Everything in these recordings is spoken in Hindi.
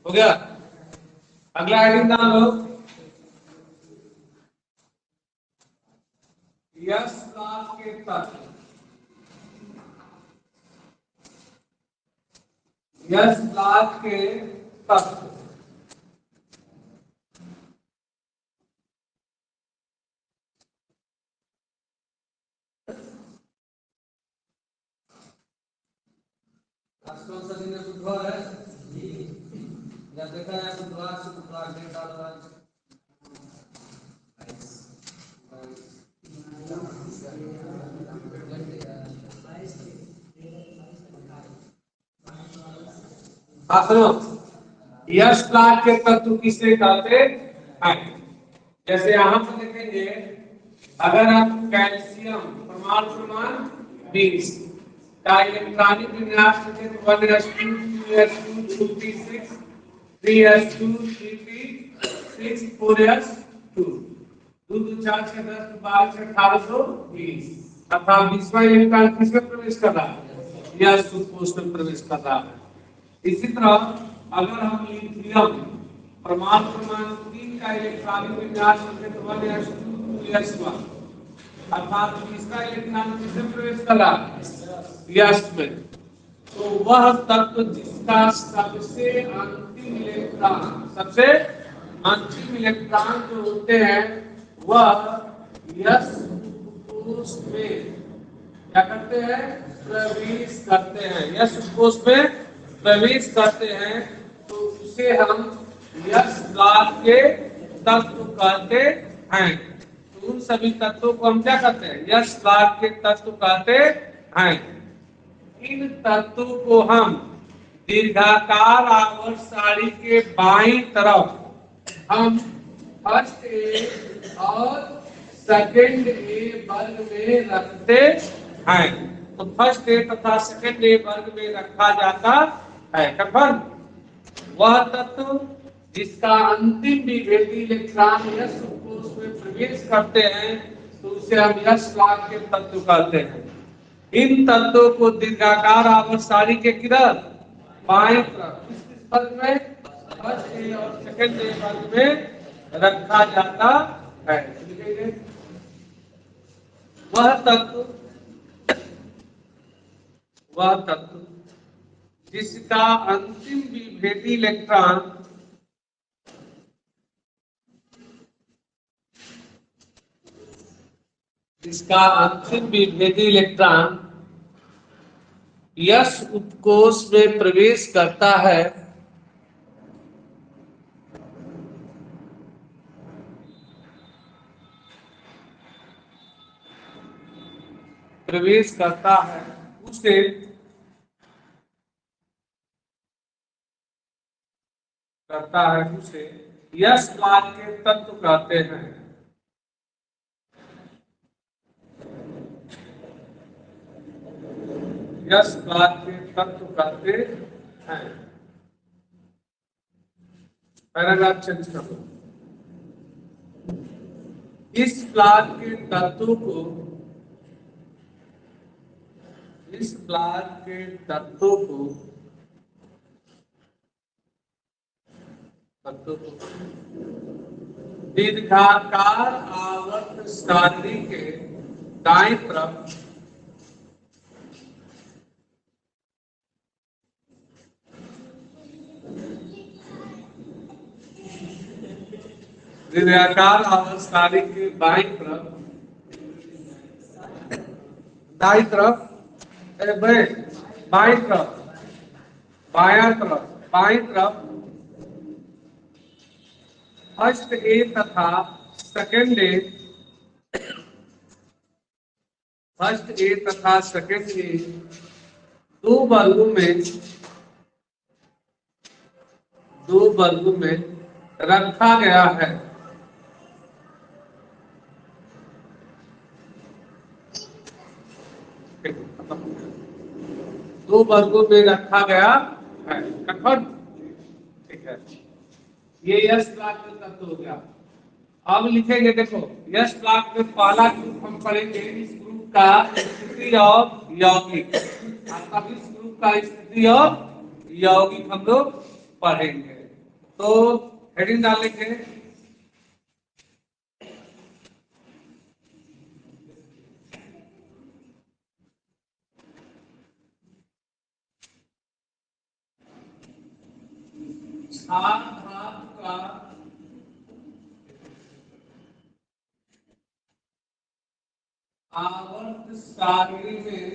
हो गया। अगला हेडिंग डाल लो, यस क्लास के तत्व। यस क्लास के तत्व। आज कौन सा दिन है? बुधवार है। या देखा है बुधवार से बुधवार डेट डाल रहा है। हाँ सुनो, यश प्लाट के तत्व किससे कहते हैं? जैसे यहाँ पर देखेंगे, अगर आप कैल्शियम प्रमाण 20 का इलेक्ट्रॉनिक विन्यास देखें तो 1s2 2s2 2p6 3s2 3p6 4s2 2 2 4 6 10 12 1820 अर्थात 20वां इलेक्ट्रॉन किसमें प्रवेश कर रहा है? यश कोश में प्रवेश कर रहा है। इसी तरह अगर हम लिथियम प्रमाण 3 का इलेक्ट्रॉनिक विन्यास देखें तो 1s2 2s1 अर्थात इसका इलेक्ट्रॉन किसमें प्रवेश कर रहा है? यश में। तो वह तत्व जिसका सबसे अंतिम इलेक्ट्रॉन जो होते हैं वह यश कोश में क्या करते हैं? प्रवेश करते हैं। यश कोश में प्रवेश करते हैं तो उसे हम यश प्लाट के तत्व कहते हैं। तो उन सभी तत्वों को हम क्या कहते हैं? यश प्लाट के तत्व कहते हैं। इन तत्वों को हम दीर्घाकार आवर्त सारणी के बाईं तरफ हम फर्स्ट ए और सेकंड ए वर्ग में रखते हैं। तो फर्स्ट ए तथा सेकंड ए वर्ग में रखा जाता है। कन्फर्म? वह तत्व जिसका अंतिम विभेदी इलेक्ट्रॉन यश कोश में प्रवेश करते हैं तो उसे हम यश प्लाट के तत्व कहते हैं। इन तत्वों को दीर्घाकार आवर्त सारणी के किधर? बाएं तरफ किस वर्ग में? फर्स्ट ए और सेकंड ए वर्ग में रखा जाता है। वह तत्व जिसका अंतिम विभेदी इलेक्ट्रॉन यश उपकोश में प्रवेश करता है उसे यश प्लाट के तत्व कहते हैं। यश प्लाट के तत्व कहते हैं। पैराग्राफ चेंज कर लो। इस प्लाट के तत्व को दीर्घाकार आवर्त सारणी के दाईं तरफ दीर्घाकार आवर्त सारणी के बाईं तरफ दाईं तरफ बाईं तरफ बायां तरफ बाईं तरफ फर्स्ट ए तथा सेकंड ए दो वर्गों में रखा गया है। दो वर्गों में रखा गया है। कन्फर्म? ठीक है। ये यश प्लाट का तत्व हो गया। अब लिखेंगे, देखो यश प्लाट में पहला ग्रुप हम पढ़ेंगे इस ग्रुप का स्थिति और यौगिक। अब इस ग्रुप का स्थिति और यौगिक हम लोग पढ़ेंगे। तो हेडिंग डालेंगे छात्र धातु का आवर्त सारणी में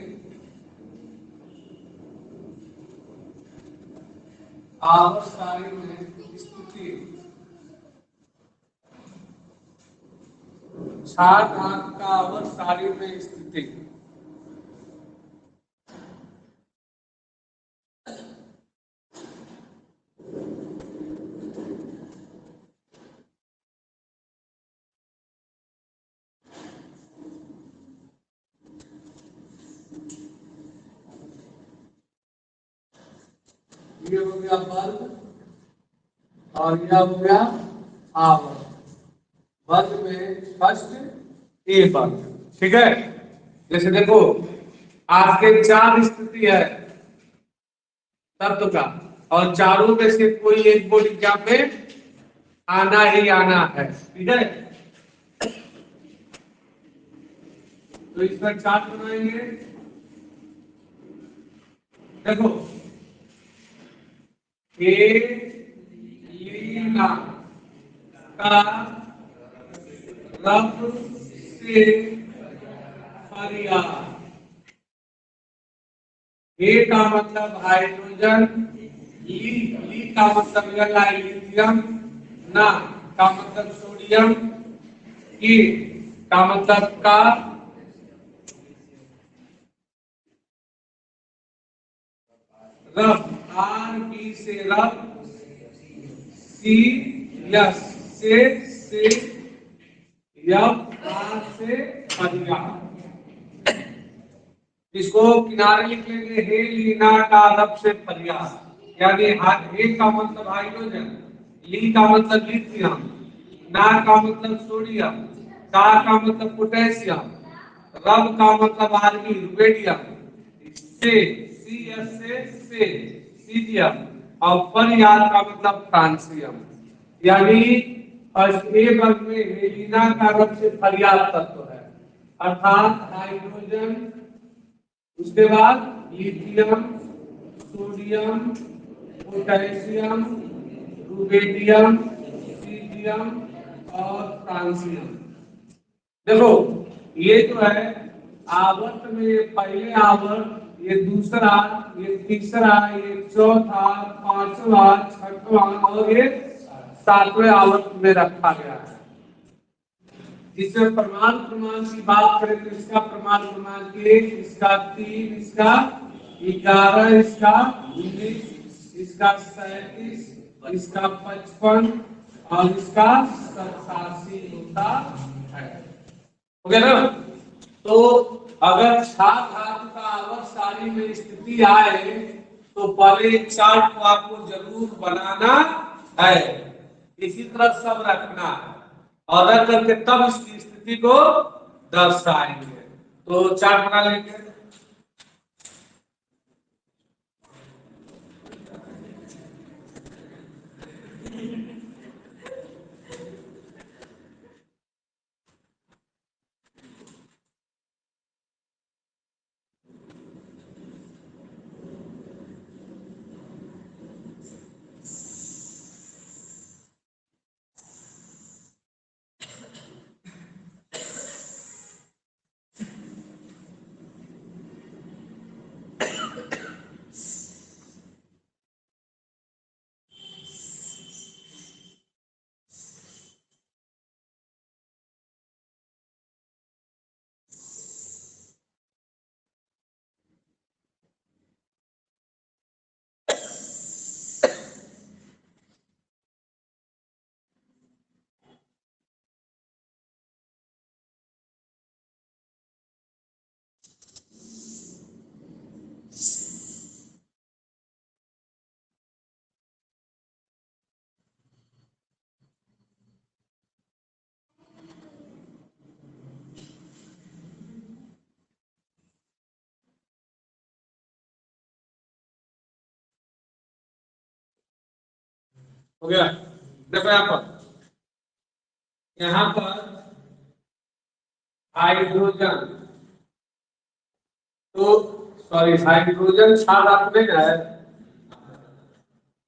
स्थिति छात्र धातु का आवर्त सारणी में स्थिति ये हो गया वर्ग और यह हो गया आवर्त। वर्ग में फर्स्ट ए वर्ग, ठीक है। जैसे देखो आपके 4 स्थिति है तत्व का और चारों में से कोई एक बोर्ड एग्जाम में आना ही आना है, ठीक है। तो इसका चार्ट बनाएंगे। देखो लीला का रब से फरियाद। ए का मतलब हाइड्रोजन, ली का मतलब लिथियम, ना का मतलब सोडियम, ई का मतलब का रब, आर बी से रब, सी यस से यफ आर से फरियाद। इसको किनारे लिख लेंगे, हे लीना का रब से फरियाद। यानी हे का मतलब हाइड्रोजन, ली का मतलब लिथियम, ना का मतलब सोडियम, का मतलब पोटेशियम, रब का मतलब आर्मी रुबेडियम, से सी से सीजियम और फरियाद का मतलब फ्रांसियम। यानी ए वर्ग में हेलिना का रब से फरियाद तत्व है, अर्थात हाइड्रोजन, उसके बाद lithium, sodium, potassium, rubidium, caesium और फ्रांसियम। देखो ये जो है आवर्त में पहले आवर्त, ये दूसरा, ये तीसरा, ये चौथा, पांचवा, छठवां और ये सातवें आवर्त में रखा गया है। जिसमें प्रमाण की बात करें तो इसका प्रमाण क्रमांक 1, इसका 3, इसका 11, इसका 19, इसका 37, इसका 55 और इसका 87 होता है। हो गया ना। तो अगर छात्र धातु का आवर्त सारणी में स्थिति आए तो पहले एक चार्ट को आपको जरूर बनाना है, इसी तरह सब रखना है और रख करके तब इसकी स्थिति को दर्शाएंगे। तो चार्ट बना लेंगे। हो गया। देखो यहाँ पर हाइड्रोजन, तो सॉरी हाइड्रोजन सात में है,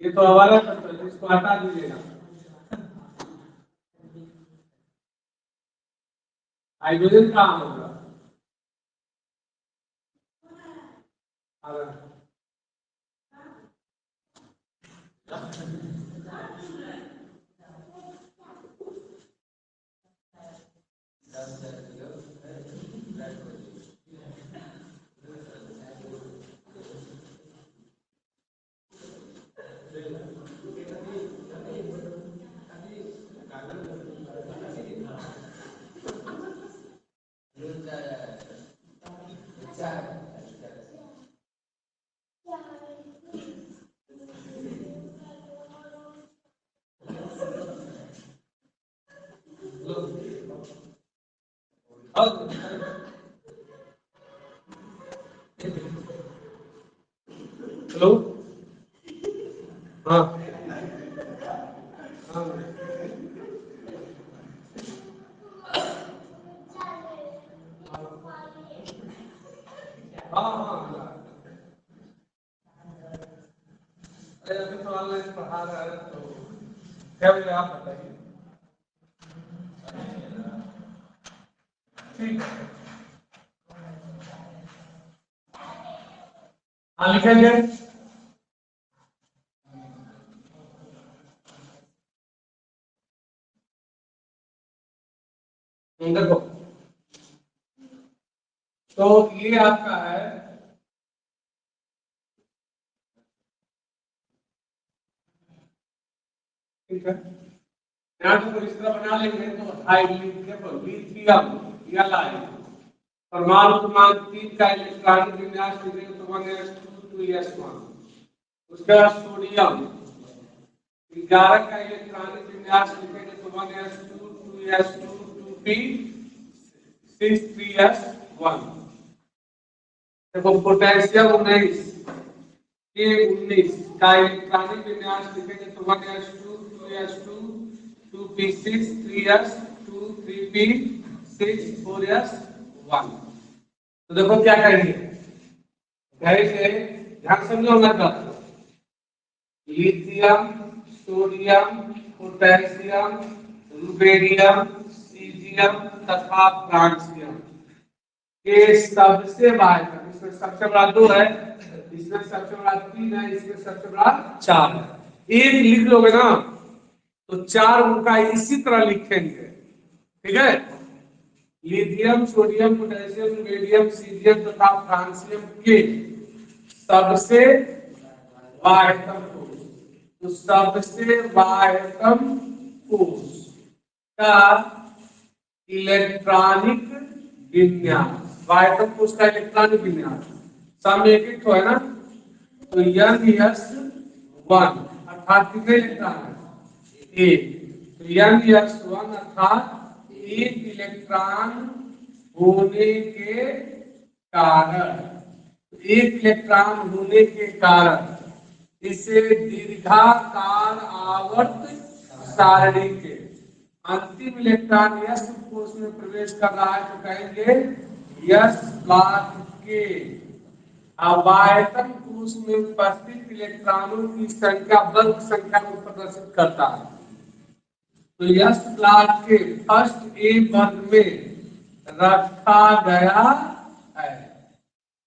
ये तो हमारा तत्व है, इसको हटा दीजिएगा। हाइड्रोजन कहाँ होगा? हेलो, हाँ हाँ हाँ, अरे अभी तो ऑनलाइन पढ़ा रहा है, तो क्या बोले आप बताइए। ठीक है, हाँ लिखेंगे। देखो, तो ये आपका है, ठीक है, यहाँ को इस तरह बना लेंगे तो लिथियम या लाइम, परमाणु क्रमांक 3 का इलेक्ट्रॉनिक विन्यास लिखेंगे तो 1s2 2s1। उसके बाद सोडियम 11 का इलेक्ट्रॉनिक विन्यास लिखेंगे तो 1s2 2s2 2p6 3s1। देखो पोटेशियम 19 का इलेक्ट्रॉनिक विन्यास लिखेंगे तो 1s2 2s2 2p6 3s2 3p6 4s1। तो देखो क्या करेंगे, ध्यान समझो ना, lithium, sodium, potassium, rubidium, caesium तथा फ्रांसियम के सबसे बाहर, इसमें सबसे बड़ा 2 है, इसमें सबसे बड़ा 3 है, इसमें सबसे बड़ा 4 है। एक लिख लोगे ना तो 4 उनका इसी तरह लिखेंगे, ठीक है। Lithium, sodium, potassium, rubidium, caesium तथा फ्रांसियम के सबसे बाह्यतम कोष, तो सबसे बाह्यतम कोष का इलेक्ट्रॉनिक विन्यास, बाह्यतम कोष का इलेक्ट्रॉनिक विन्यास सामने एक तो है ना, तो N s1 अर्थात कितने इलेक्ट्रॉन है? एक, तो N s1 अर्थात एक इलेक्ट्रॉन होने के कारण, एक इलेक्ट्रॉन होने के कारण इसे दीर्घाकार आवर्त सारणी के अंतिम इलेक्ट्रॉन यस कोष में प्रवेश कर रहा है तो कहेंगे यस प्लॉट के आयतन कोष में उपस्थित इलेक्ट्रॉनों की संख्या बल्क संख्या को प्रदर्शित करता है। तो यस प्लॉट के फर्स्ट ए वर्ग में रखा गया है,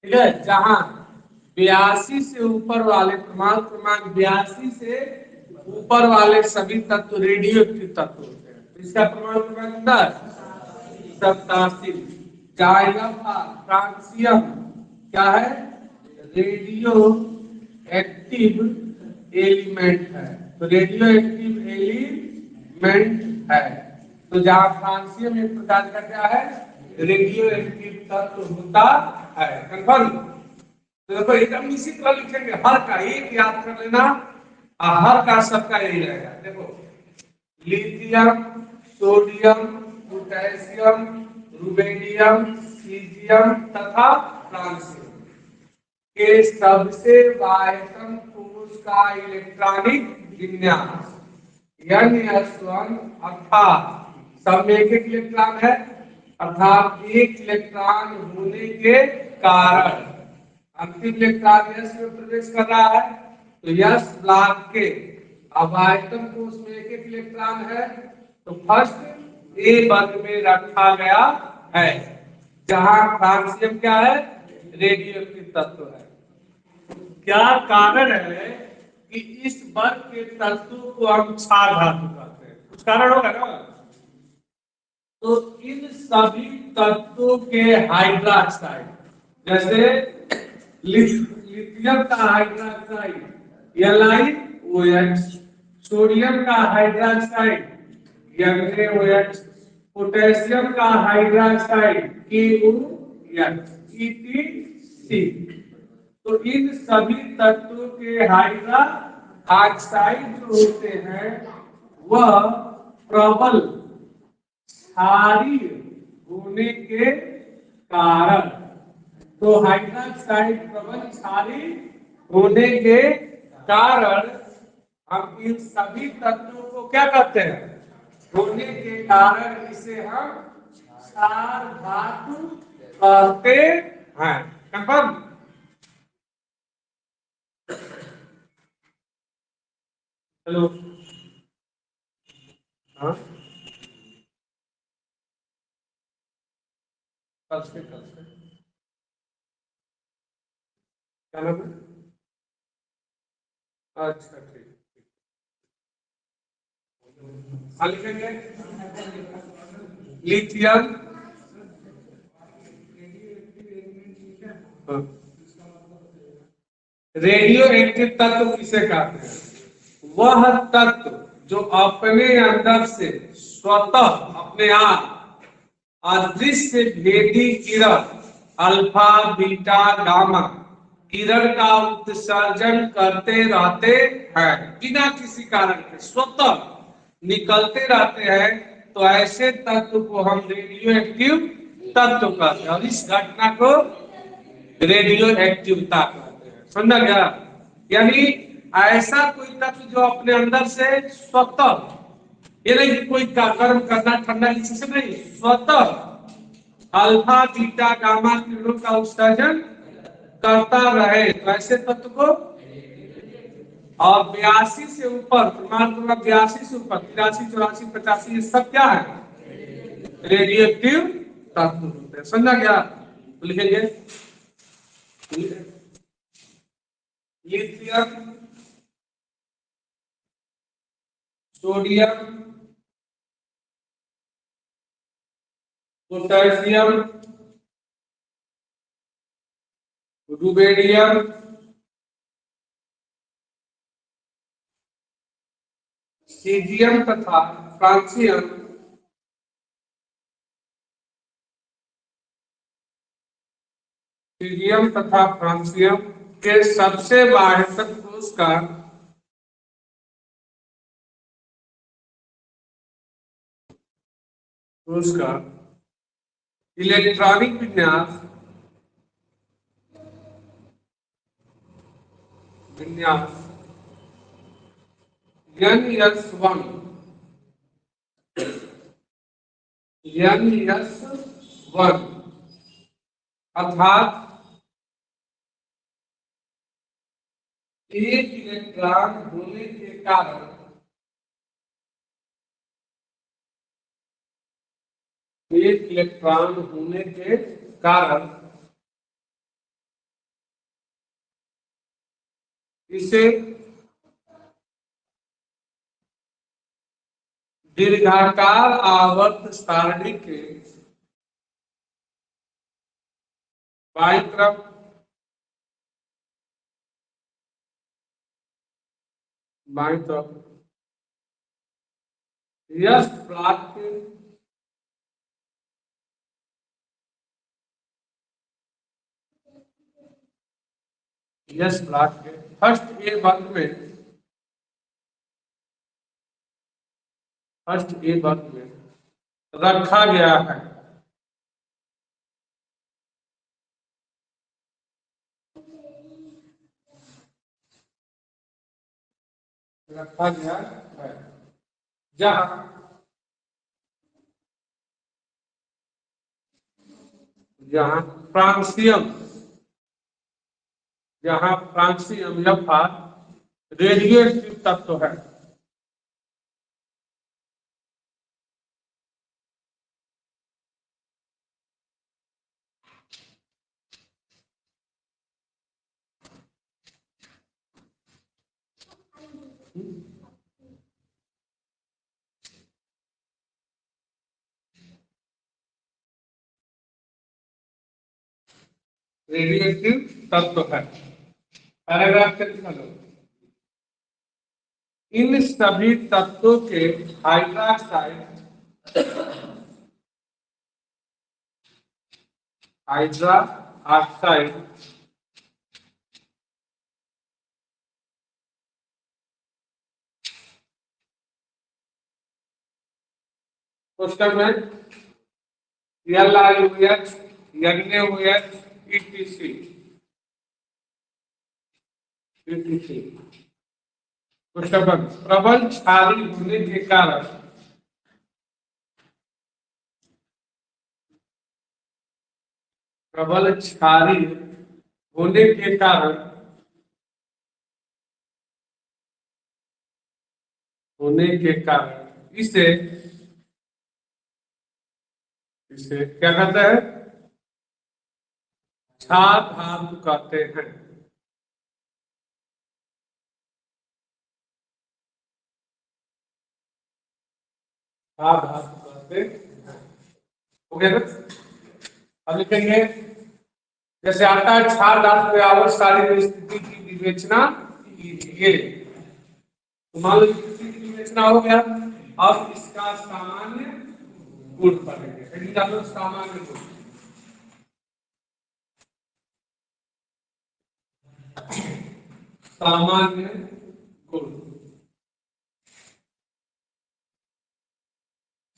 ठीक है, जहां 82 से ऊपर वाले परमाणु क्रमांक 82 से ऊपर वाले सभी तत्व रेडियो एक्टिव तत्व होते हैं। इसका परमाणु क्रमांक 87। जाएगा फ्रांसियम क्या है? रेडियो एक्टिव एलिमेंट है, तो रेडियो एक्टिव एलिमेंट है, तो जहां फ्रांसियम एक प्रकार का क्या है? रेडियो एक्टिव तत्व होता है। कंफर्म? तो देखो एकदम इसी तरह लिखेंगे, हर का एक याद कर लेना, हर का सबका यही रहेगा। देखो lithium, sodium, potassium, rubidium, caesium तथा फ्रांसियम के सबसे बाह्यतम कोष का इलेक्ट्रॉनिक विन्यास n+1 अर्थात सब में एक एक इलेक्ट्रॉन है, अर्थात एक इलेक्ट्रॉन होने के कारण अंतिम इलेक्ट्रॉन यस में प्रवेश कर रहा है, तो यस ब्लॉक के अब आयतन कोश में एक एक इलेक्ट्रॉन है, तो फर्स्ट ए वर्ग में रखा गया है, जहां फ्रांसियम क्या है, रेडियोएक्टिव तत्व है। क्या कारण है कि इस वर्ग के तत्व को हम क्षार धातु कहते हैं, कुछ कारण होगा ना। तो इन सभी तत्वों के हाइड्रोक्साइड, जैसे लिथियम का हाइड्रोक्साइड LiOH, सोडियम का हाइड्रोक्साइड NaOH, पोटेशियम का हाइड्रोक्साइड KOH, EtC। तो इन सभी तत्वों के हाइड्रा ऑक्साइड जो होते हैं वह प्रबल क्षारीय होने के कारण, तो हाइड्रोक्साइड प्रबल क्षारीय होने के कारण हम इन सभी तत्वों को क्या कहते हैं, होने के कारण इसे हम क्षार धातु कहते हैं। कंफर्म। हेलो, हाँ, कल से क्या नाम है? अच्छा ठीक, लिखेंगे लिथियम, रेडियो एक्टिव तत्व किसे कहते हैं, वह तत्व जो अपने अंदर से स्वतः अपने आप अदृश्य भेदी किरण अल्फा बीटा गामा किरण का उत्सर्जन करते रहते हैं, बिना किसी कारण के स्वतः निकलते रहते हैं, तो ऐसे तत्व को हम रेडियो एक्टिव तत्व कहते हैं, और इस घटना को रेडियो एक्टिवता कहते हैं। समझा गया? यानी ऐसा कोई तत्व जो अपने अंदर से स्वतः, ये नहीं कि कोई का कर्म करना ठंडा किसी से नहीं, स्वतः अल्फा बीटा गामा किरणों का उत्सर्जन करता रहे, तो ऐसे तत्व को, और 82 से ऊपर प्रमाण पूर्वक 82 से ऊपर 83 84 85 ये सब क्या है, रेडियोएक्टिव तत्व होते हैं। समझा गया? तो लिखेंगे lithium, sodium, potassium, rubidium, caesium तथा फ्रांसियम सीजियम तथा फ्रांसियम के सबसे बाह्यतम कोश का इलेक्ट्रॉनिक विन्यास NS1 अर्थात एक इलेक्ट्रॉन होने के कारण इसे दीर्घाकार आवर्त सारणी के बाईं तरफ यस ब्लॉक के फर्स्ट ए वर्ग में रखा गया है। जहां जहां फ्रांसियम जहां फ्रांसियम या रेडिएटिव तत्व है, रेडिएटिव तत्व है। पैराग्राफ के लिखा लो, इन सभी तत्वों के हाइड्रोक्साइड पुस्तक में LiOH, NaOH, etc पुस्तक में प्रबल क्षारीय होने के कारण प्रबल क्षारीय होने के कारण इसे क्या कहते हैं? क्षार धातु कहते हैं। क्षार धातु कहते हैं। हो गया ना? अब लिखेंगे, जैसे आता है क्षार धातु सारी स्थिति की विवेचना कीजिए। तो मान लो स्थिति की विवेचना हो गया, अब इसका सामान्य गुण पढ़ेंगे। सामान्य गुण, सामान्य गुण,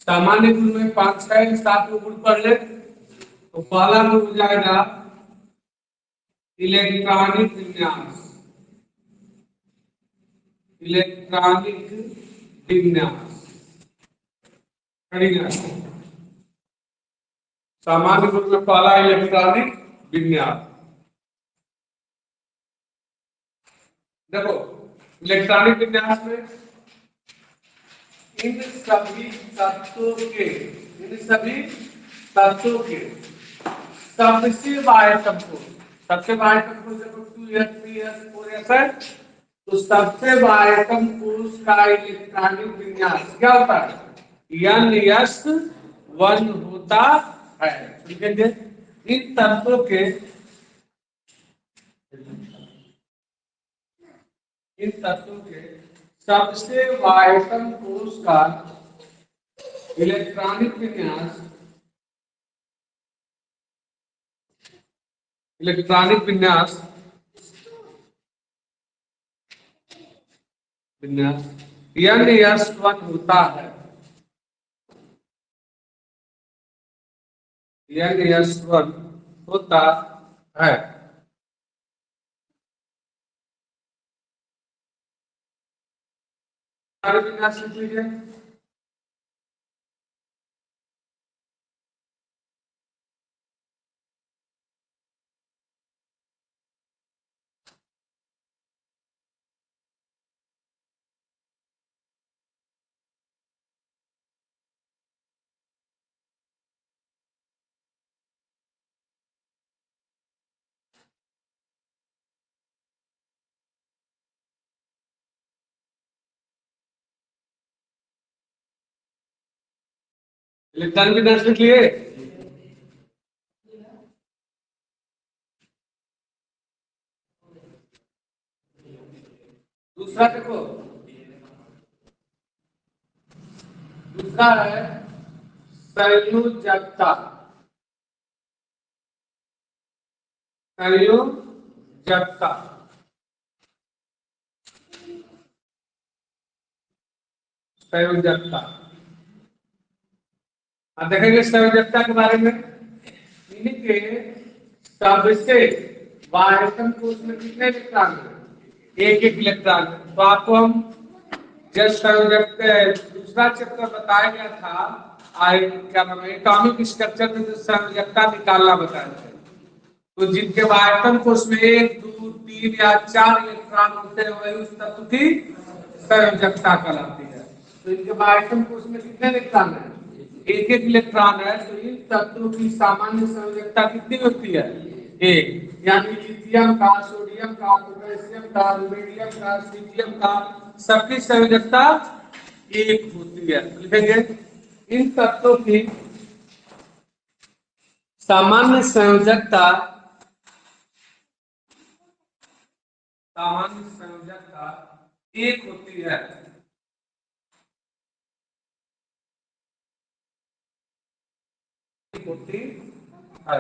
सामान्य गुण में 5, 6, 7 गुण पढ़ ले। तो पहला गुण हो जाएगा इलेक्ट्रॉनिक विन्यास, इलेक्ट्रॉनिक विन्यास। सामान्य गुण में पहला इलेक्ट्रॉनिक विन्यास। देखो इलेक्ट्रॉनिक विन्यास में इन सभी तत्वों के सबसे बाह्यतम को, देखो 2s 3s 4s है, तो सबसे बाह्यतम कोष का इलेक्ट्रॉनिक विन्यास क्या होता है? NS1 होता है। लिखेंगे, इन तत्वों के सबसे बाह्यतम कोष का इलेक्ट्रॉनिक विन्यास NS1 होता है। NS1 होता है। विन्यास लिख लीजिए। इलेक्ट्रॉनिक विन्यास लिख लिए। दूसरा देखो, दूसरा है संयोजकता। अब देखेंगे संयोजकता के बारे में। इनके सबसे बाह्यतम कोष में कितने इलेक्ट्रॉन है? एक इलेक्ट्रॉन। तो आपको हम जब संयोजकता दूसरा चैप्टर बताया गया था क्या नाम है, एटॉमिक स्ट्रक्चर में जो संयोजकता निकालना बताया था। तो जिनके आयतन को उसमें 1 2 3 या 4 इलेक्ट्रॉन होते हैं वही उस तत्व की संयोजकता कहलाती है। तो इनके आयतन को उसमें कितने इलेक्ट्रॉन है? एक एक इलेक्ट्रॉन है। तो इन तत्वों की सामान्य संयोजकता कितनी होती है? एक। यानी लिथियम का, सोडियम का, पोटेशियम का, रूबिडियम का, सीजियम का सबकी संयोजकता एक होती है। लिखेंगे इन तत्वों की सामान्य संयोजकता एक होती है। होती है।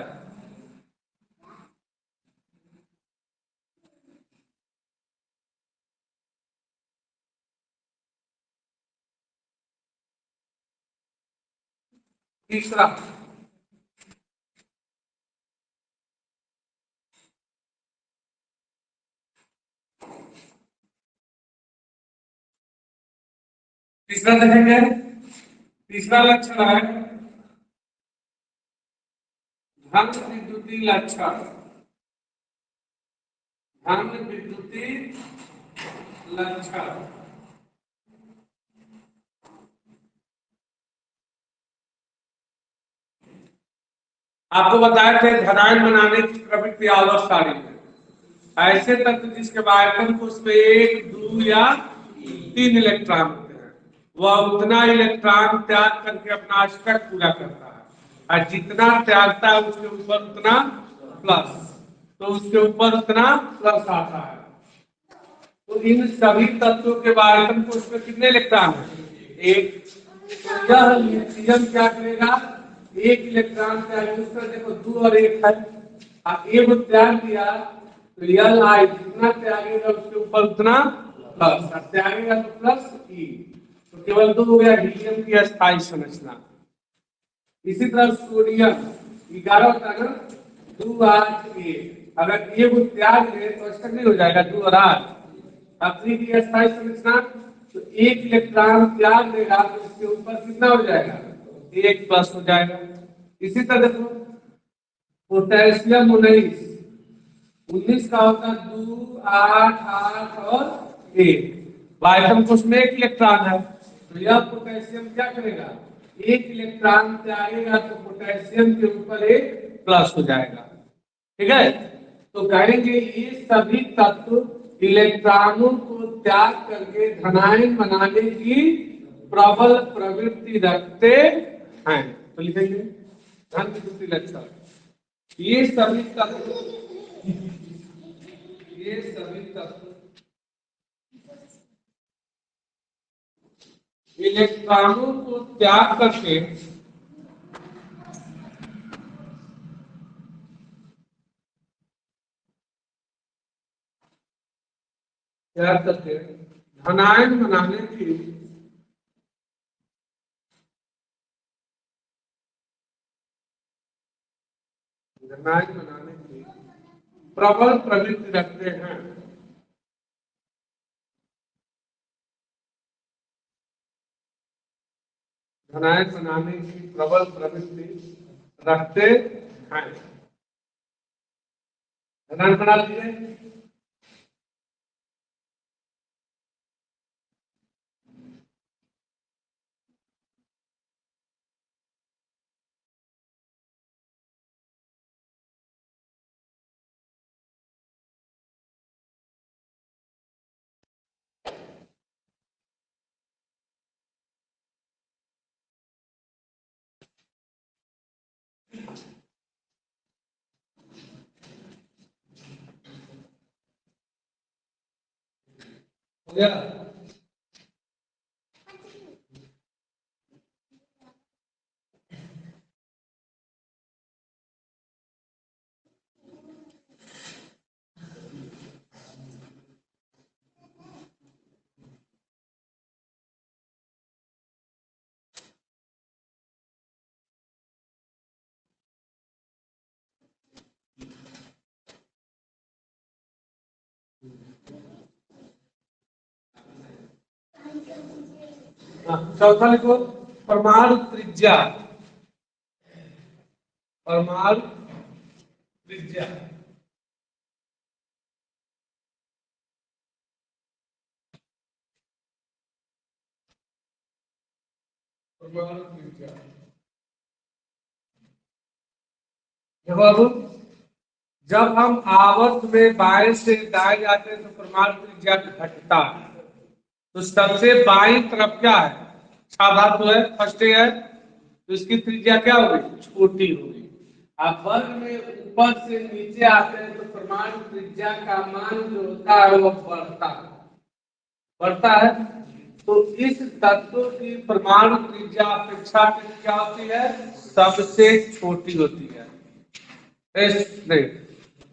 तीसरा देखेंगे। तीसरा लक्षण है धन विद्युतीय लक्षण। धन विद्युतीय लक्षण आपको बताए थे धनायन बनाने की प्रवृत्ति आवश्यक है। ऐसे तत्व जिसके आयतन को उसमें 1 2 या 3 इलेक्ट्रॉन होते हैं वह उतना इलेक्ट्रॉन त्याग करके अपना अष्टक पूरा करता है, और जितना त्यागता है उसके ऊपर उतना प्लस, तो उसके ऊपर उतना प्लस आता है। तो इन सभी तत्वों के आयतन को उसमें कितने इलेक्ट्रॉन है? एक। तो यह लिथियम क्या करेगा? एक इलेक्ट्रॉन त्याग, उसका देखो 2 और 1 है, अब एक त्याग दिया तो यल आई जितना त्यागेगा उसके ऊपर उतना प्लस, और त्यागेगा तो प्लस ई। तो केवल 2 हो गया हीलियम की अस्थायी संरचना। इसी तरह सोडियम 11 होता है ना, 2 8 1, अगर ये वो त्याग ले तो अष्टक नहीं हो जाएगा 2 और 8। अपनी की अस्थायी संरचना, तो एक इलेक्ट्रॉन त्याग देगा तो इसके ऊपर कितना हो जाएगा? 1 प्लस हो जाएगा। इसी तरह देखो पोटेशियम 19 का होता है 2 8 8 और 1। आयतन को उसमें 1 इलेक्ट्रॉन है, तो यह पोटेशियम क्या करेगा? 1 इलेक्ट्रॉन त्यागेगा तो पोटेशियम के ऊपर 1 प्लस हो जाएगा। ठीक है, तो कहेंगे ये सभी तत्व इलेक्ट्रॉनों को त्याग करके धनायन बनाने की प्रबल प्रवृत्ति रखते हैं। तो लिखेंगे धन विद्युतीय लक्षण। ये सभी तत्व इलेक्ट्रॉनों को त्याग करके धनायन बनाने की प्रबल प्रवृत्ति रखते हैं। धनायन बनाने की प्रबल प्रवृत्ति रखते हैं। धनायन बना लीजिए। हो गया। चौथा लिखो परमाणु त्रिज्या। परमाणु त्रिज्या परमाणु त्रिज्या देखो अब जब हम आवर्त में बाएं से दाएं जाते हैं तो परमाणु त्रिज्या घटता है। तो सबसे बाईं तरफ क्या है, छह धातु है, फर्स्ट है, तो इसकी त्रिज्या क्या होगी, छोटी होगी। आप वर्ग में ऊपर से नीचे आते हैं तो परमाणु त्रिज्या का मान जो होता है वो बढ़ता है, बढ़ता है। तो इस तत्व की परमाणु त्रिज्या अपेक्षाकृत क्या होती है, सबसे छोटी होती है। नहीं,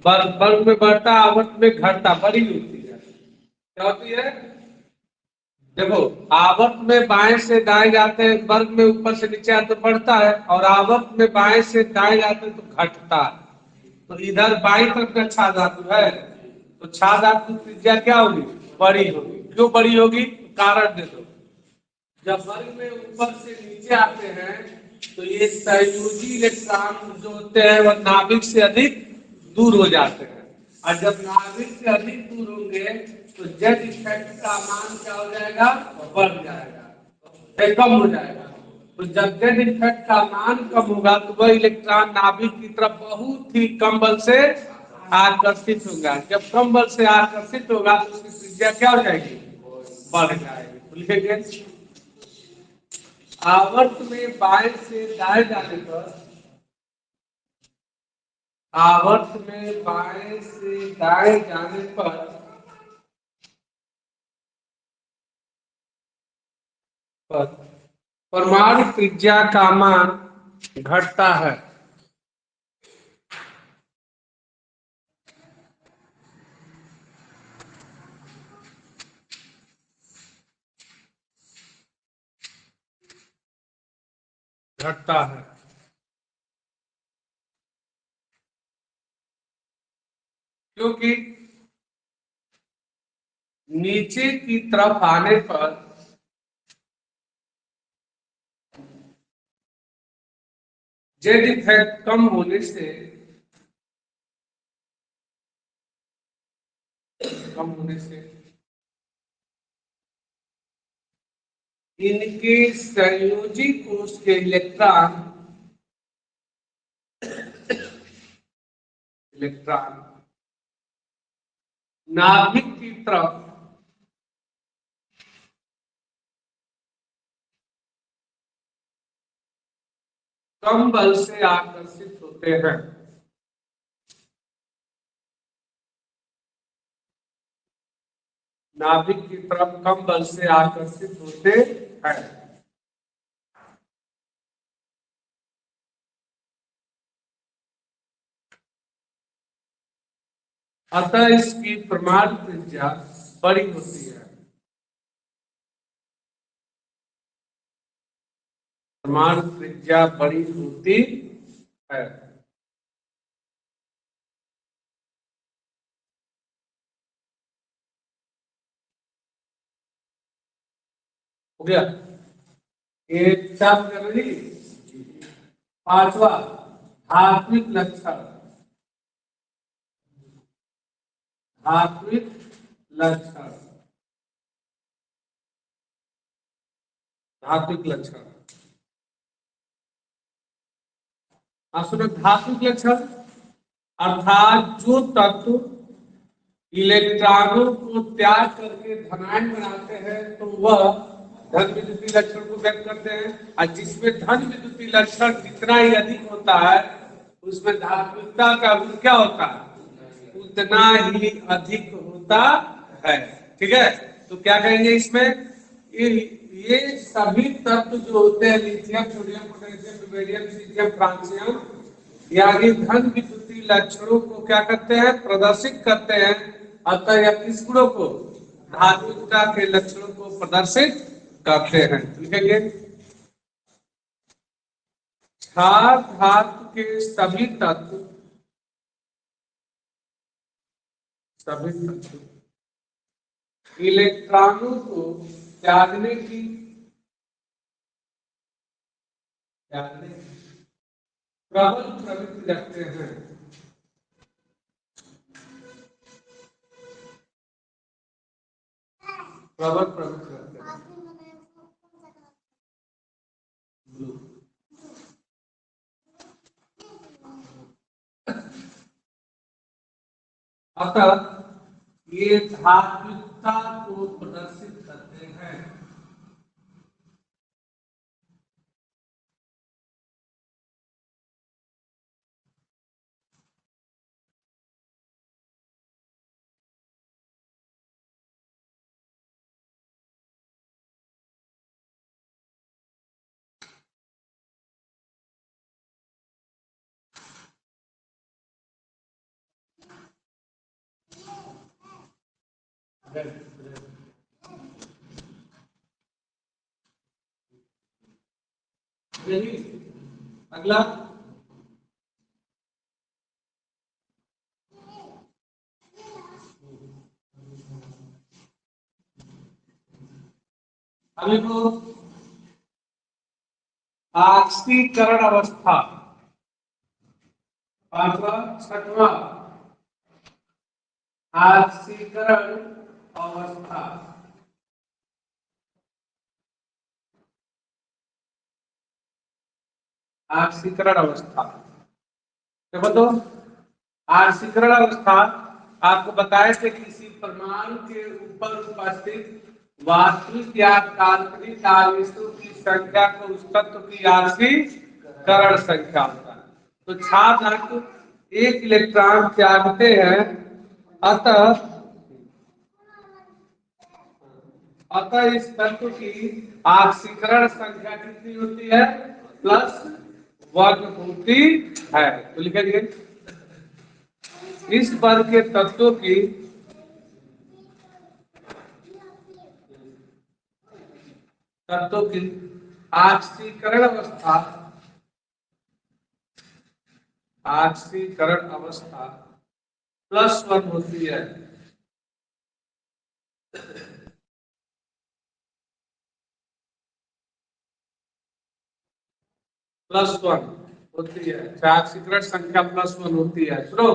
वर्ग में बढ़ता, आवर्त में घटता, बड़ी होती है। क्या होती है, देखो आवर्त में बाएं से दाएं जाते हैं, वर्ग में ऊपर से नीचे आते तो बढ़ता है, और आवर्त में बाएं से दाएं जाते हैं तो घटता है। तो इधर बाईं तरफ का छह धातु है, तो छह धातु त्रिज्या क्या होगी, बड़ी होगी। क्यों बड़ी होगी, कारण दे दो। जब वर्ग में ऊपर से नीचे आते हैं तो ये संयोजी इलेक्ट्रॉन जो होते हैं वह नाभिक से अधिक दूर हो जाते हैं, और जब नाभिक से अधिक दूर होंगे तो जेड इफेक्ट का मान क्या हो जाएगा, बढ़ जाएगा, कम हो जाएगा। तो जब जेड इफेक्ट का मान कम होगा तो वह इलेक्ट्रॉन नाभिक की तरफ बहुत ही कम बल से आकर्षित होगा। जब कम बल से आकर्षित होगा तो उसकी त्रिज्या क्या हो जाएगी, बढ़ जाएगी। तो लिखेंगे आवर्त में बाएं से दाएं जाने पर, आवर्त में बाएं से दाएं जाने पर परमाणु त्रिज्या का मान घटता है। घटता है क्योंकि नीचे की तरफ आने पर जेड इफेक्ट कम होने से, कम होने से इनके संयोजी कोष के इलेक्ट्रॉन, इलेक्ट्रॉन नाभिक की तरफ कम बल से आकर्षित होते हैं। नाभिक की तरफ कम बल से आकर्षित होते हैं। अतः इसकी परमाणु त्रिज्या बड़ी होती है। परमाणु त्रिज्या बड़ी होती है। हो गया, एक साफ कर रही। पांचवा धात्विक लक्षण। धात्विक लक्षण, धात्विक लक्षण। हाँ सुनो, धात्विक लक्षण अर्थात जो तत्व इलेक्ट्रॉनों को त्याग करके धनायन बनाते हैं तो वह धन विद्युतीय लक्षण को व्यक्त करते हैं, और जिसमें धन विद्युतीय लक्षण जितना ही अधिक होता है उसमें धात्विकता का गुण क्या होता है, उतना ही अधिक होता है। ठीक है, तो क्या कहेंगे इसमें, ये सभी तत्व जो होते हैं lithium, sodium, potassium, rubidium, caesium, francium, यानी धन विद्युतीय लक्षणों को क्या करते हैं, प्रदर्शित करते हैं। अतः यह किस गुणों को, धात्विकता के लक्षणों को प्रदर्शित करते हैं। लिखेंगे क्षार धातु के सभी तत्व, सभी तत्व इलेक्ट्रॉनों को त्यागने की प्रबल प्रवृत्ति रखते हैं। प्रबल प्रवृत्ति रखते हैं। अतः ये धात्विकता को प्रदर्शित करते हैं। अगला अभी को ऑक्सीकरण अवस्था, पांचवा छठवा ऑक्सीकरण अवस्था। ऑक्सीकरण अवस्था देखो तो, ऑक्सीकरण अवस्था आपको बताए थे किसी परमाणु के ऊपर उपस्थित वास्तविक या काल्पनिक आवेशों की संख्या को उस तत्व की ऑक्सीकरण संख्या होता है। तो छात्र धातु एक इलेक्ट्रॉन त्यागते हैं, अतः इस तत्व की ऑक्सीकरण संख्या कितनी होती है? +1 होती है। तो लिखेंगे इस वर्ग के तत्वों की ऑक्सीकरण अवस्था +1 होती है। +1 होती है, ऑक्सीकरण संख्या +1 होती है। सुनो,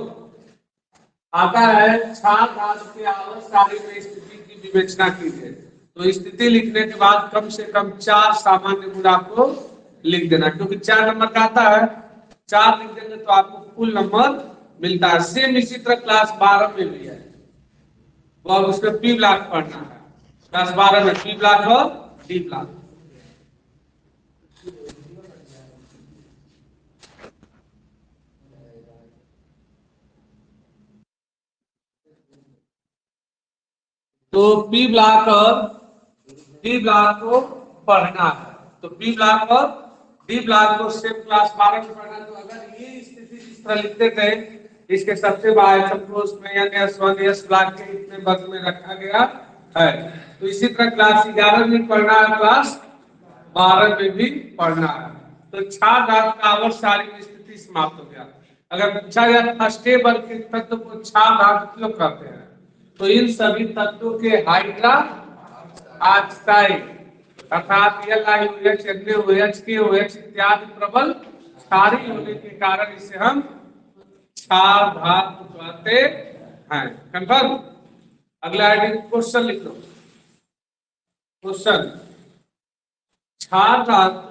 आता है छात्र धातु के आवर्त सारणी में स्थिति की विवेचना कीजिए। तो स्थिति लिखने के बाद कम से कम 4 सामान्य गुण आपको लिख देना, क्योंकि 4 नंबर का आता है, 4 लिख देंगे तो आपको फुल नंबर मिलता है। सेम इसी तरह क्लास 12 में भी है, वो अब उसमें पी ब्लॉक पढ़ना है। क्लास 12 में पी ब्लॉक और डी ब्लॉक। तो पी ब्लॉक और डी ब्लॉक को पढ़ना है। तो पी ब्लॉक और डी ब्लॉक को सेम क्लास 12 में पढ़ना। तो अगर ये स्थिति जिस तरह लिखते थे, इसके सबसे बाहर को उसमें N-S1 S ब्लॉक के इतने वर्ग में रखा गया है। तो इसी तरह क्लास 11 में पढ़ना है, क्लास 12 में भी पढ़ना है। तो 6 धातु का आवर्त सारणी में स्थिति समाप्त हो गया। अगर पूछा जाए फर्स्ट वर्ग के तत्व को 6 धातु क्यों कहते हैं, तो इन सभी तत्वों के हाइड्रा ऑक्साइड अर्थात LiOH, NaOH, KOH इत्यादि प्रबल क्षारीय होने के कारण इसे हम क्षार धातु कहते हैं। कंफर्म? अगला क्वेश्चन लिख लो। क्वेश्चन, क्षार धातु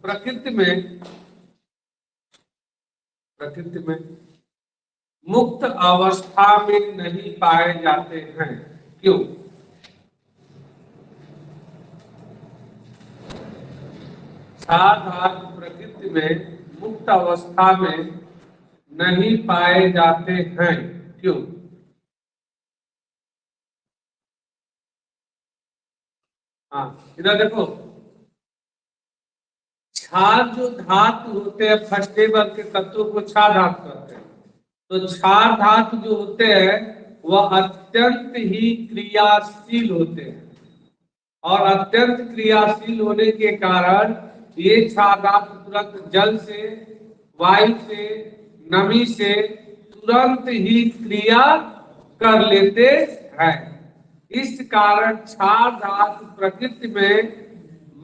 प्रकृति में मुक्त अवस्था में नहीं पाए जाते हैं, क्यों? क्षार धातु प्रकृति में मुक्त अवस्था में नहीं पाए जाते हैं, क्यों? हाँ, इधर देखो, क्षार जो धातु होते हैं फर्स्ट वर्ग के तत्वों को क्षार धातु कहते हैं। तो क्षार धातु जो होते हैं वह अत्यंत ही क्रियाशील होते हैं, और अत्यंत क्रियाशील होने के कारण ये क्षार धातु तुरंत जल से, वायु से, नमी से तुरंत ही क्रिया कर लेते हैं। इस कारण क्षार धातु प्रकृति में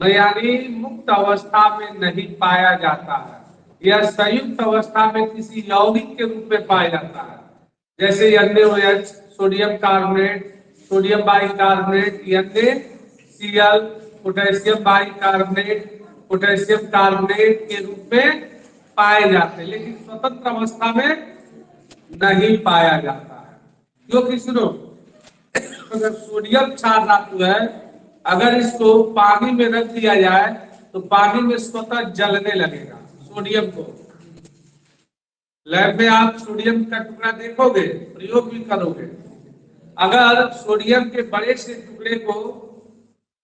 यानी मुक्त अवस्था में नहीं पाया जाता है, यह संयुक्त अवस्था में किसी यौगिक के रूप में पाया जाता है, जैसे NaOH, sodium carbonate, sodium bicarbonate, NaCl, potassium bicarbonate, potassium carbonate के रूप में पाए जाते हैं, लेकिन स्वतंत्र अवस्था में नहीं पाया जाता है। क्योंकि सुनो, अगर सोडियम क्षार धातु है, अगर इसको पानी में रख दिया जाए तो पानी में स्वतः जलने लगेगा। सोडियम को लैब में आप सोडियम का टुकड़ा देखोगे, प्रयोग भी करोगे, अगर सोडियम के बड़े से टुकड़े को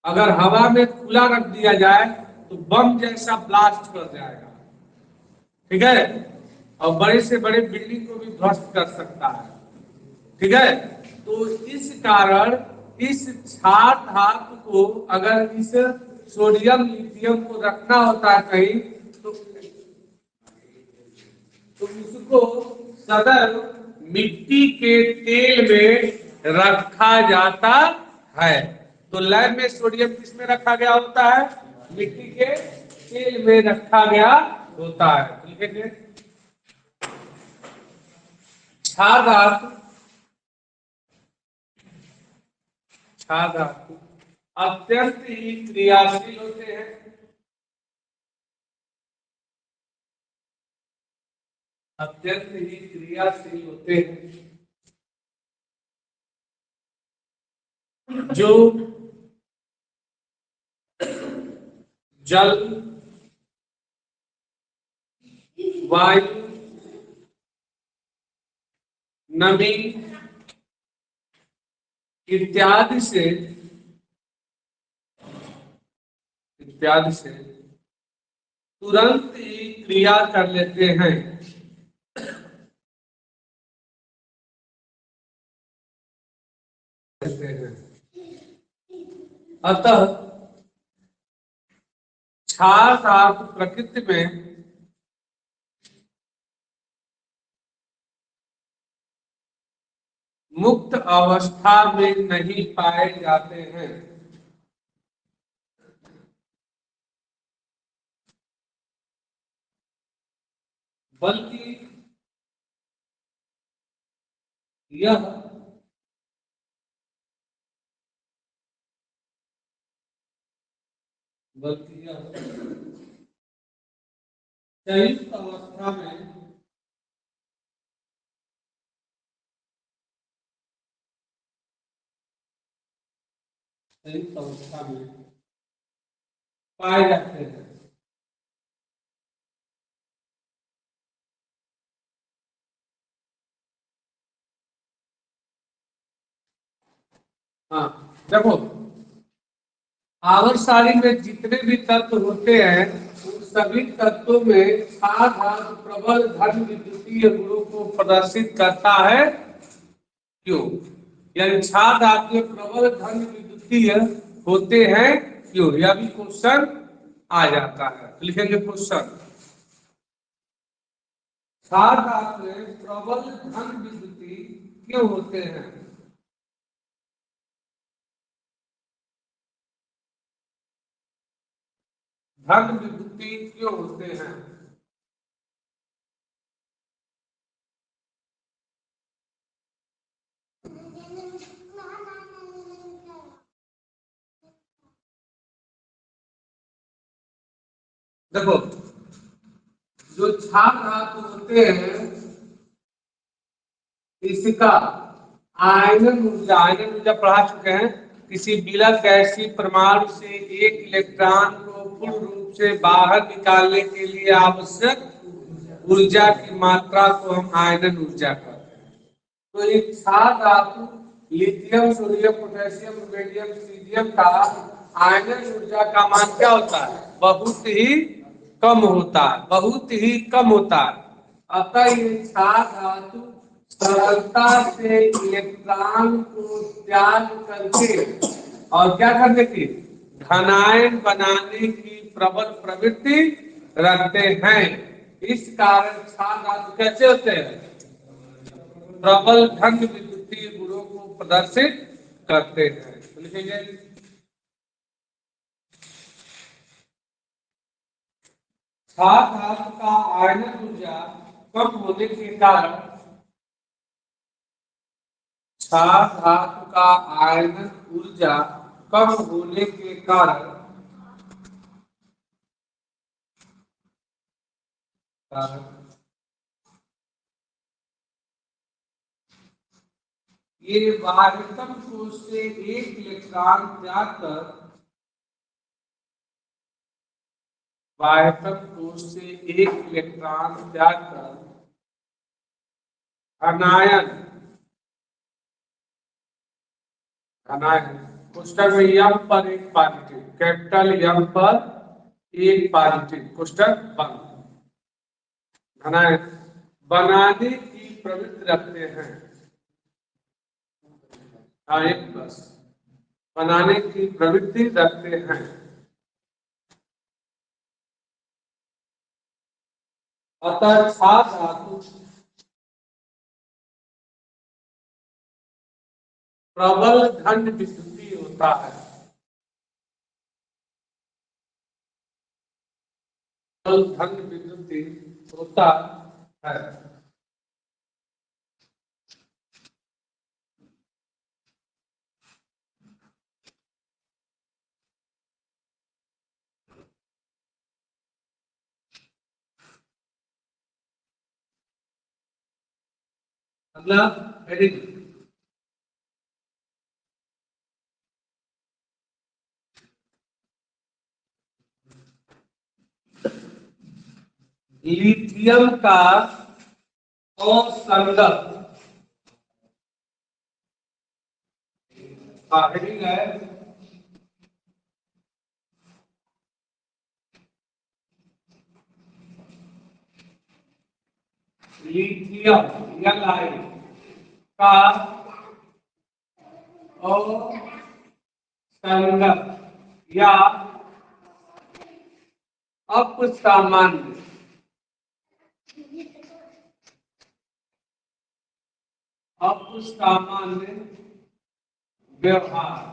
अगर हवा में खुला रख दिया जाए तो बम जैसा ब्लास्ट कर जाएगा, ठीक है, और बड़े से बड़े बिल्डिंग को भी ध्वस्त कर सकता है, ठीक है। तो इस कारण इस क्षार धातु को अगर इस सोडियम लिथियम को रखना होता है कहीं तो उसको सदैव मिट्टी के तेल में रखा जाता है। तो लैब में सोडियम किसमें रखा गया होता है? मिट्टी के तेल में रखा गया होता है, ठीक है। क्षार धातु अत्यंत ही क्रियाशील होते हैं, अत्यंत ही क्रियाशील होते हैं, जो जल, वायु, नमी इत्यादि से तुरंत ही क्रिया कर लेते हैं। अतः क्षार धातु प्रकृति में मुक्त अवस्था में नहीं पाए जाते हैं, बल्कि यह संयुक्त अवस्था में पाए जाते हैं। हाँ देखो, आवर्त में जितने भी तत्व होते हैं उन सभी तत्वों में क्षार धातु प्रबल धन विद्युतीय गुणों को प्रदर्शित करता है। क्यों? यानी क्षार धातु में प्रबल धन विद्युतीय होते हैं, क्यों? यह भी क्वेश्चन आ जाता है, लिखेंगे क्वेश्चन। क्षार धातु में प्रबल धन विद्युतीय क्यों होते हैं? धन विद्युतीय क्यों होते हैं? देखो, जो क्षार धातु होते हैं इसका आयनन ऊर्जा पढ़ा चुके हैं। किसी विलक गैसीय परमाणु से एक इलेक्ट्रॉन को पूर्ण रूप से बाहर निकालने के लिए आवश्यक ऊर्जा की मात्रा को हम आयनन ऊर्जा कहते हैं। तो एक क्षार धातु lithium, sodium, potassium, rubidium, caesium का आयनन ऊर्जा का मान क्या होता है? बहुत ही कम होता है, बहुत ही कम होता है। अतः ये क्षार धातु सरलता से इलेक्ट्रॉन को त्याग करके और क्या करने की, धनायन बनाने की प्रबल प्रवृत्ति रखते हैं। इस कारण क्षार धातु कैसे होते हैं? प्रबल धन विद्युतीय गुणों को प्रदर्शित करते हैं। तो लिखेंगे छात्र धातु का आयनन ऊर्जा कम होने के कारण छात्र धातु का आयनन ऊर्जा कम होने के कारण ये बाह्यतम कोश से एक इलेक्ट्रॉन त्याग कर बाह्यतम कोश से एक इलेक्ट्रॉन त्याग कर अनायन अनायन पुस्तक में यम पर एक पॉजिटिव, कैपिटल यम पर एक पॉजिटिव, पुस्तक बंद। अनायन बनाने की प्रवृत्ति रखते हैं। एक प्लस बनाने की प्रवृत्ति रखते हैं। अतः छात्र धातु प्रबल घन विद्युतीय होता है। प्रबल घन विद्युतीय होता है। मतलब एडिट लिथियम का असंगत हेडिंग है लिथियम Li का असंगत या अपसामान्य अपसामान्य व्यवहार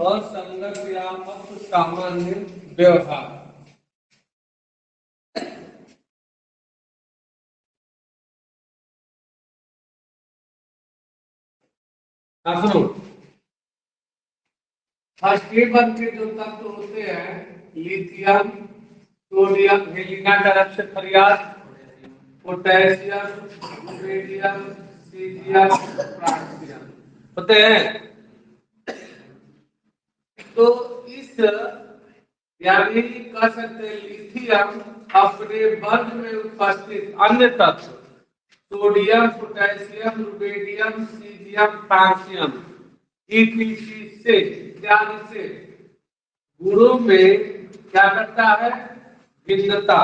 असंगत या अपसामान्य व्यवहार। सुनो फर्स्ट वन के जो तत्व होते हैं लिथियम, सोडियम, हेलिना तरफ से फरियाद, पोटेशियम, रेडियम, सीजियम, फ्रांसियम होते हैं। तो इस यानी कह सकते हैं लिथियम अपने वर्ग में उपस्थित अन्य तत्व sodium, potassium, rubidium, caesium, francium से इत्यादि से गुणों में क्या करता है भिन्नता।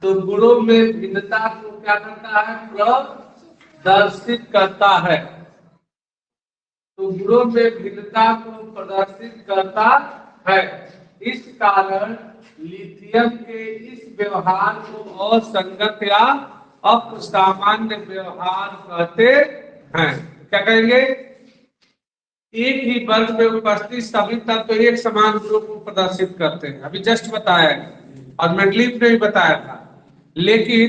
तो गुणों में भिन्नता को क्या करता है प्रदर्शित करता है। तो गुणों में भिन्नता को प्रदर्शित करता है। इस कारण लिथियम के इस व्यवहार को असंगत या अपसामान्य व्यवहार कहते हैं। क्या कहेंगे एक ही वर्ग में उपस्थित सभी तत्व एक समान गुणों को प्रदर्शित करते हैं। अभी जस्ट बताया है और मेंडलीव ने भी बताया था। लेकिन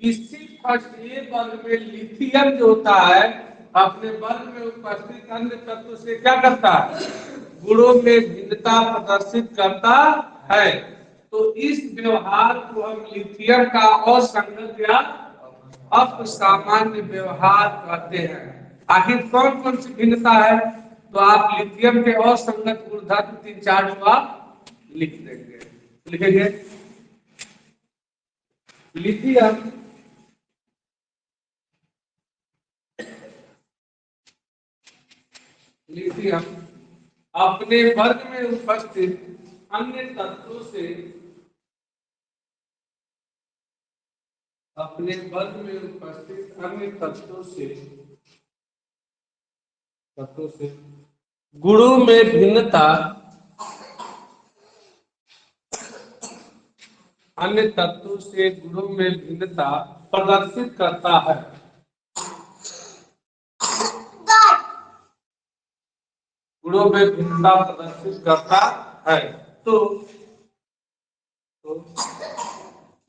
इसी फर्स्ट ए वर्ग में लिथियम जो होता है अपने वर्ग में उपस्थित अन्य तत्व से क्या करता है गुणों में भिन्नता प्रदर्शित करता है। तो इस व्यवहार को हम लिथियम का असंगत या अपसामान्य व्यवहार कहते हैं। आखिर कौन कौन सी भिन्नता है तो आप लिथियम के असंगत गुणधर्म 3-4 को आप लिख देंगे। लिखेंगे लिथियम लिथियम अपने वर्ग में उपस्थित अन्य तत्वों से अपने वर्ग में उपस्थित अन्य तत्वों से गुणों में भिन्नता अन्य तत्वों से गुणों में भिन्नता प्रदर्शित करता है। गुणों में भिन्नता प्रदर्शित करता है। तो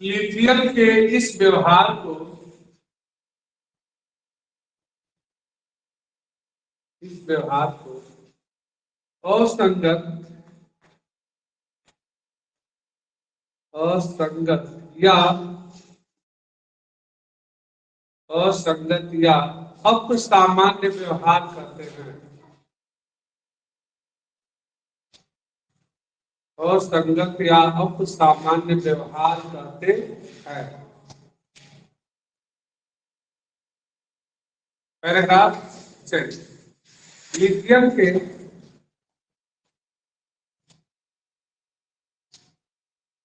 लिथियम के इस व्यवहार को असंगत या अपसामान्य व्यवहार कहते हैं। असंगत या अपसामान्य व्यवहार कहते हैं। पैराग्राफ 6। लिथियम के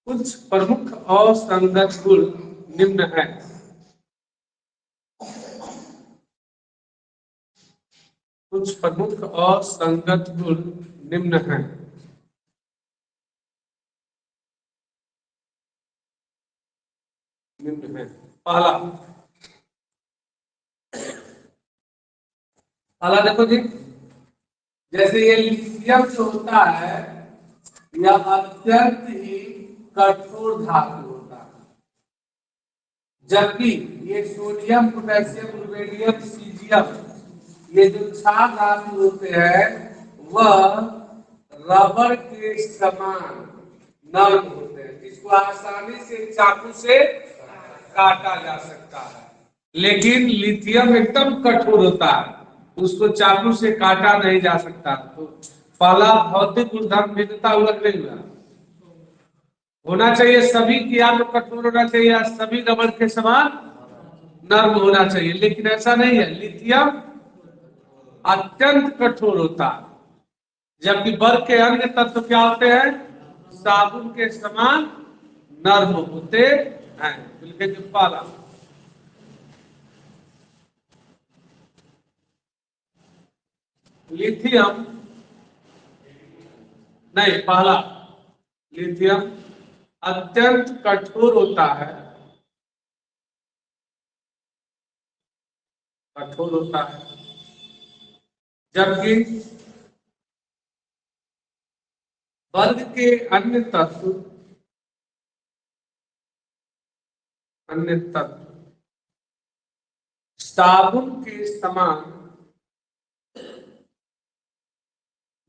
कुछ प्रमुख असंगत गुण निम्न हैं। कुछ प्रमुख असंगत गुण निम्न हैं। पहला देखो जी, जैसे ये लिथियम जो होता है यह अत्यंत ही कठोर धातु होता है, जबकि ये सोडियम, पोटेशियम, रुबेडियम, सीजियम, ये जो 6 धातु होते हैं वह रबर के समान नरम होते हैं। इसको आसानी से चाकू से काटा जा सकता है, लेकिन लिथियम एकदम कठोर होता है, उसको चाकू से काटा नहीं जा सकता। तो पहला भौतिक गुणधर्म भिन्नता हुआ नहीं हुआ। होना चाहिए सभी की या तो कठोर होना चाहिए या सभी रबर के समान नर्म होना चाहिए, लेकिन ऐसा नहीं है। लिथियम अत्यंत कठोर होता है, जबकि बर्फ के अन्य तत्व क्या होते हैं? साबुन के समान नर्म होते हैं। बिल्कुल पाला लिथियम नहीं, पहला लिथियम अत्यंत कठोर होता है, जबकि वर्ग के अन्य तत्व साबुन के समान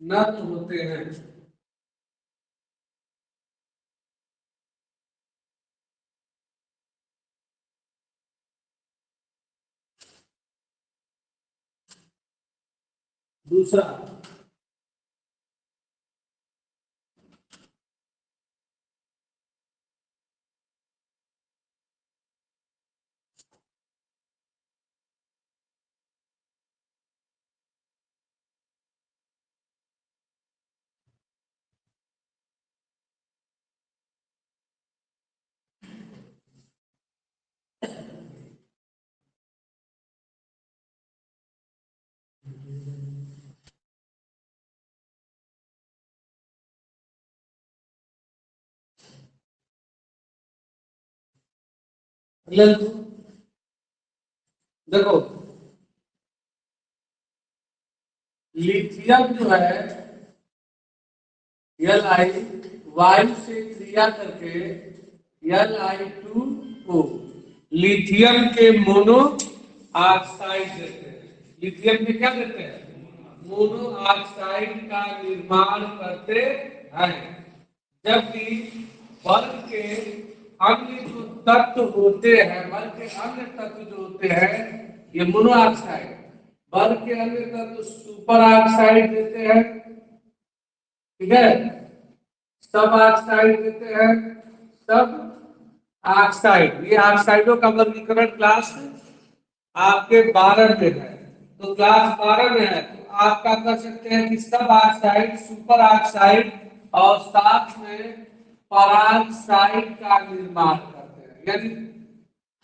नर्म होते हैं। दूसरा देखो, लिथियम जो है Li वायु से क्रिया करके Li2O लिथियम के मोनो ऑक्साइड देते हैं। लिथियम के क्या देते हैं? मोनो ऑक्साइड का निर्माण करते हैं, जबकि बर्फ के अन्य जो तत्व होते हैं, बर्फ के अन्य तत्व जो होते हैं ये मोनो ऑक्साइड, बर्फ के अन्य तत्व सुपर ऑक्साइड देते हैं। ठीक है, सब ऑक्साइड देते हैं, सब ऑक्साइड। ये ऑक्साइडों का वर्गीकरण क्लास आपके 12 में है, तो क्लास 12 में है तो आपका कर सकते हैं कि सब ऑक्साइड, सुपर ऑक्साइड और साथ में पराक्साइड का निर्माण करते हैं, यानी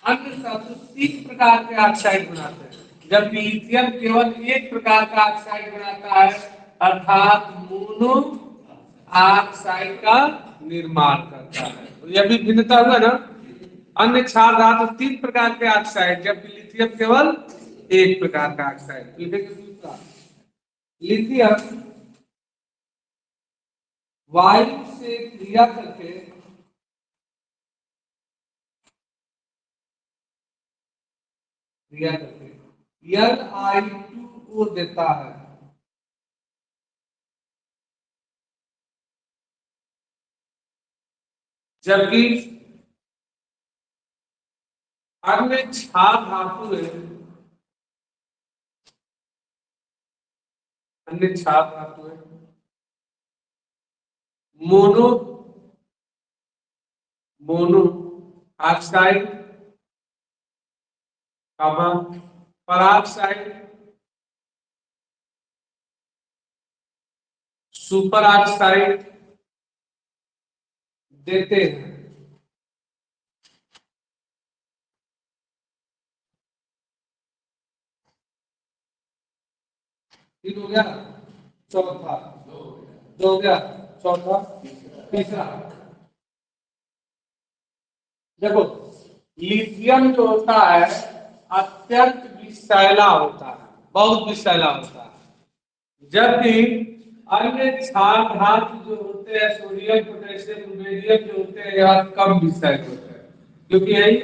अन्य तत्व 3 प्रकार के ऑक्साइड बनाते हैं, जबकि लिथियम केवल एक प्रकार का ऑक्साइड बनाता है, अर्थात मोनो ऑक्साइड का निर्माण करता है। तो यह भी भिन्नता हुआ ना। अन्य क्षार धातु 3 प्रकार के ऑक्साइड, जबकि लिथियम केवल 1 प्रकार का ऑक्साइड। दूसरा, लिथियम वायु से क्रिया करके Li2O देता है, जबकि अन्य क्षार धातु है, mono oxide, peroxide, super oxide देते हैं। तीन हो गया, चौथा दो हो गया, चौथा तीसरा। देखो लिथियम जो होता है अत्यंत विषैला होता है, बहुत विषैला होता है, जबकि अन्य क्षार धातु जो होते हैं सोडियम, पोटेशियम, रुबेडियम जो होते हैं यह कम विषैले होते हैं, क्योंकि यही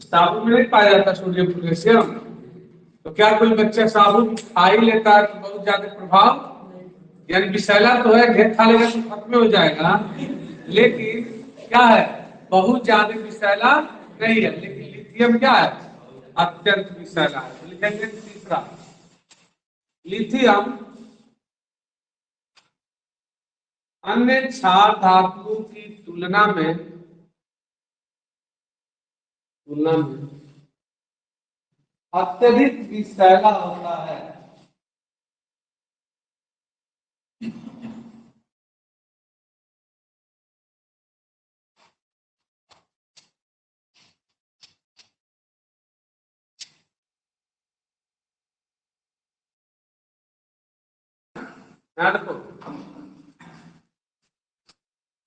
साबुन में नहीं पाया जाता सोडियम पोटेशियम। तो क्या कोई बच्चा साबुन खा ही लेता है तो बहुत ज्यादा प्रभाव, यानी विषैला तो है, ढेर खा लेगा तो खत्म हो जाएगा, लेकिन क्या है बहुत ज्यादा विषैला नहीं है। लेकिन लिथियम क्या है अत्यंत विषैला है। लिखेंगे तीसरा, लिथियम अन्य क्षार धातुओं की तुलना में अत्यधिक विषैला होता है।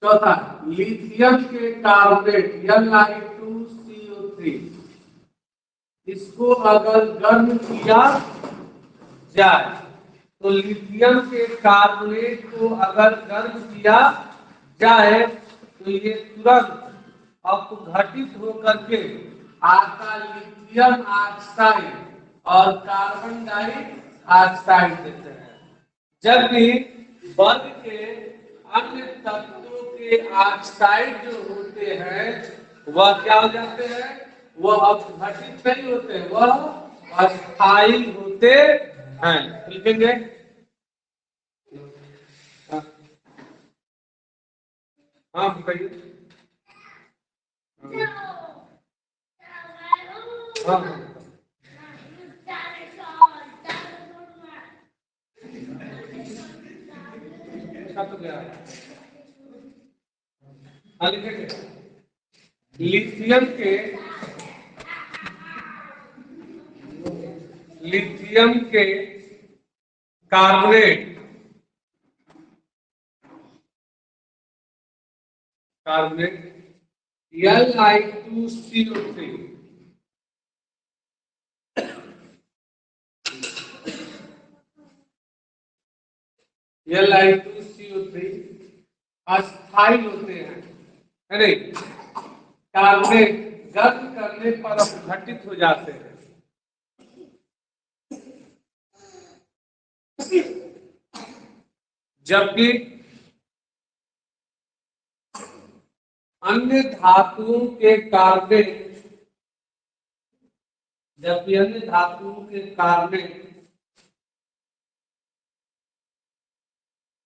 चौथा, लिथियम के कार्बोनेट Li2CO3, इसको अगर गर्म किया जाए तो लिथियम के कार्बोनेट को अगर गर्म किया जाए तो ये तुरंत अपघटित होकर के आता लिथियम ऑक्साइड और कार्बन डाइऑक्साइड देते हैं, जबकि वर्ग के अन्य तत्वों के ऑक्साइड जो होते हैं वह क्या हो जाते हैं, वह अपघटित नहीं होते, वह अस्थायी होते हैं। लिखेंगे हाँ बताइए। हाँ तो क्या लिखेंगे, लिथियम के कार्बोनेट Li2CO3 अस्थायी होते हैं, है नहीं, कार्बोनेट गर्म करने पर अपघटित हो जाते हैं, जबकि अन्य धातुओं के कार्बोनेट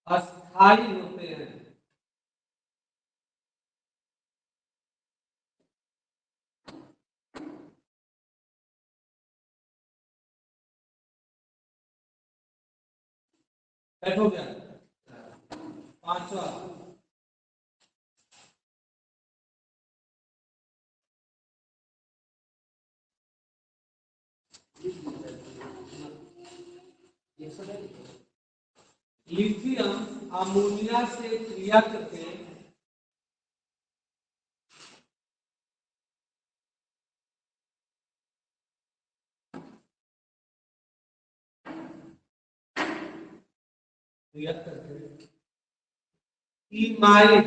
अस्थायी होते हैं। हो गया पांचवा, लिथियम अमोनिया से क्रिया करके इमाइड,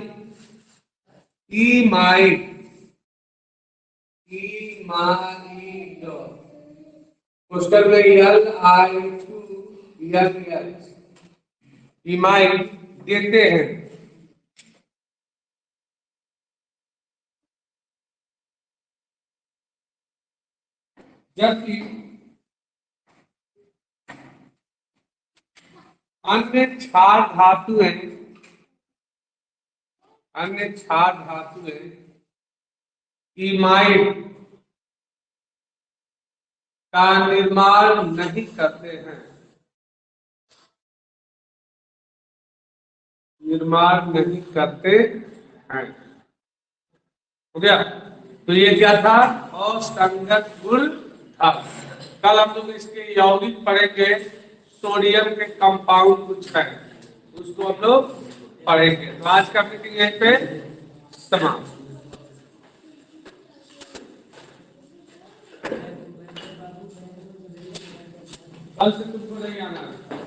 इमाइड, इमाइड, क्वेश्चन में L-I-2-L-L, इमाइड देते हैं। जबकि अन्य क्षार धातुएं, अन्य क्षार धातुएं इमाइड का निर्माण नहीं करते हैं, निर्माण नहीं करते हैं। हो गया। तो ये क्या था? असंगत गुण था। कल हम लोग इसके यौगिक पढ़ेंगे, सोडियम के कंपाउंड कुछ है उसको हम लोग पढ़ेंगे। तो आज का मीटिंग यहीं पे समाप्त। कल से तुमको नहीं आना है।